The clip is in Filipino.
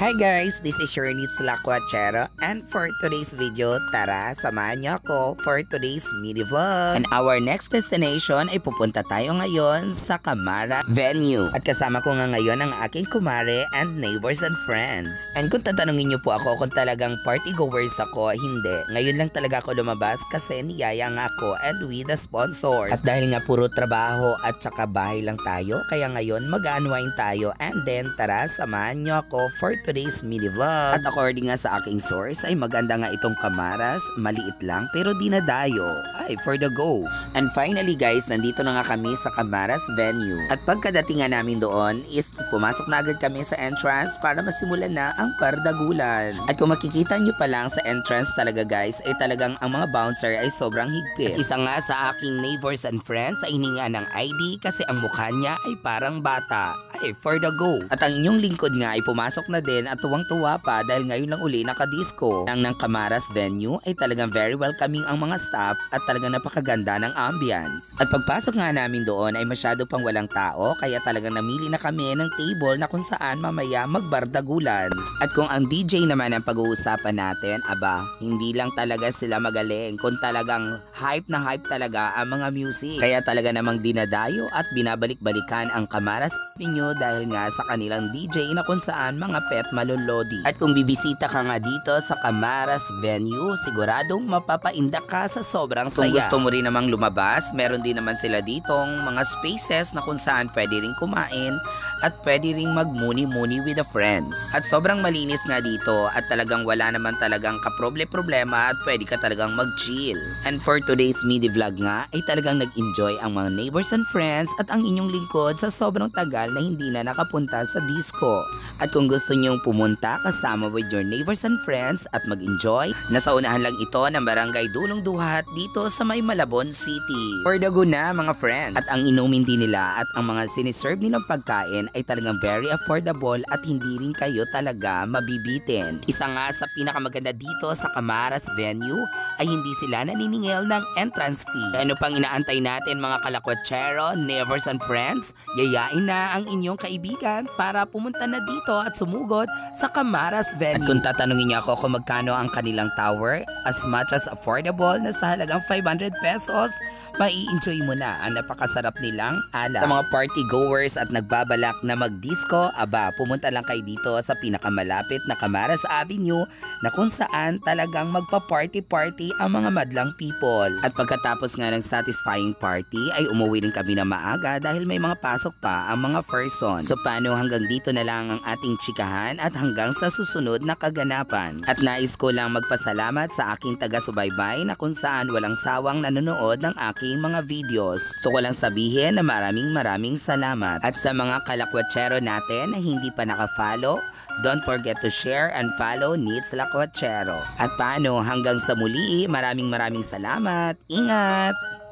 Hi guys, this is Shirley Lacuachero, and for today's video, tara, samahan niyo ako for today's mini vlog. And our next destination ay pupunta tayo ngayon sa Camara venue. At kasama ko nga ngayon ang aking kumare and neighbors and friends. And kung tatanungin niyo po ako kung talagang party goers ako, hindi. Ngayon lang talaga ako lumabas kasi niyaya nga ako and with the sponsors. At dahil nga puro trabaho at saka bahay lang tayo, kaya ngayon mag-unwind tayo, and then tara, samahan niyo ako for today's mini vlog. At according nga sa aking source ay maganda nga itong Camaras, maliit lang pero dinadayo. Ay, for the go. And finally guys, nandito na nga kami sa Camaras venue. At pagkadating nga namin doon is pumasok na agad kami sa entrance para masimulan na ang pardagulan. At kung makikita nyo pa lang sa entrance talaga guys, ay talagang ang mga bouncer ay sobrang higpit. At isa nga sa aking neighbors and friends ay hininga ng ID kasi ang mukha niya ay parang bata. Ay, for the go. At ang inyong lingkod nga ay pumasok na din at tuwang-tuwa pa dahil ngayon lang uli nakadisco. Ang ng Camaras venue ay talagang very welcoming ang mga staff at talagang napakaganda ng ambience. At pagpasok nga namin doon ay masyado pang walang tao, kaya talagang namili na kami ng table na kung saan mamaya magbardagulan. At kung ang DJ naman ang pag-uusapan natin, aba, hindi lang talaga sila magaling, kung talagang hype na hype talaga ang mga music. Kaya talaga namang dinadayo at binabalik-balikan ang Camaras venue dahil nga sa kanilang DJ na kung saan mga pet malulodi. At kung bibisita ka nga dito sa Camaras venue, siguradong mapapaindak ka sa sobrang saya. Kung gusto mo rin namang lumabas, meron din naman sila ditong mga spaces na kung saan pwede rin kumain at pwede rin magmuni-muni with the friends. At sobrang malinis nga dito at talagang wala naman talagang kaproble-problema at pwede ka talagang mag-chill. And for today's mini vlog nga ay talagang nag-enjoy ang mga neighbors and friends at ang inyong lingkod sa sobrang tagal na hindi na nakapunta sa disco. At kung gusto nyong pumunta kasama with your neighbors and friends at mag-enjoy, nasa unahan lang ito ng Barangay Dulong Duhat dito sa May Malabon City. For the go na mga friends. At ang inumin din nila at ang mga siniserve nilang pagkain ay talagang very affordable at hindi rin kayo talaga mabibitin. Isa nga sa pinakamaganda dito sa Camaras venue ay hindi sila naniningil ng entrance fee. Ano pang inaantay natin mga kalakwachero, neighbors and friends? Yayain na ang inyong kaibigan para pumunta na dito at sumugod sa Camaras venue. At kung tatanungin niyo ako kung magkano ang kanilang tower, as much as affordable na sa halagang 500 pesos, mai-enjoy mo na ang napakasarap nilang alak. Sa mga party goers at nagbabalak na mag-disco, aba, pumunta lang kayo dito sa pinakamalapit na Camaras Avenue na kung saan talagang magpa-party-party ang mga madlang people. At pagkatapos nga ng satisfying party ay umuwi rin kami na maaga dahil may mga pasok pa ang mga person. So paano, hanggang dito na lang ang ating chikahan at hanggang sa susunod na kaganapan. At nais ko lang magpasalamat sa aking taga-subaybay na kung saan walang sawang nanonood ng aking mga videos. Gusto ko lang sabihin na maraming salamat. At sa mga kalakwachero natin na hindi pa naka-follow, don't forget to share and follow Needs Lakwachero. At paano, hanggang sa muli, maraming salamat. Ingat!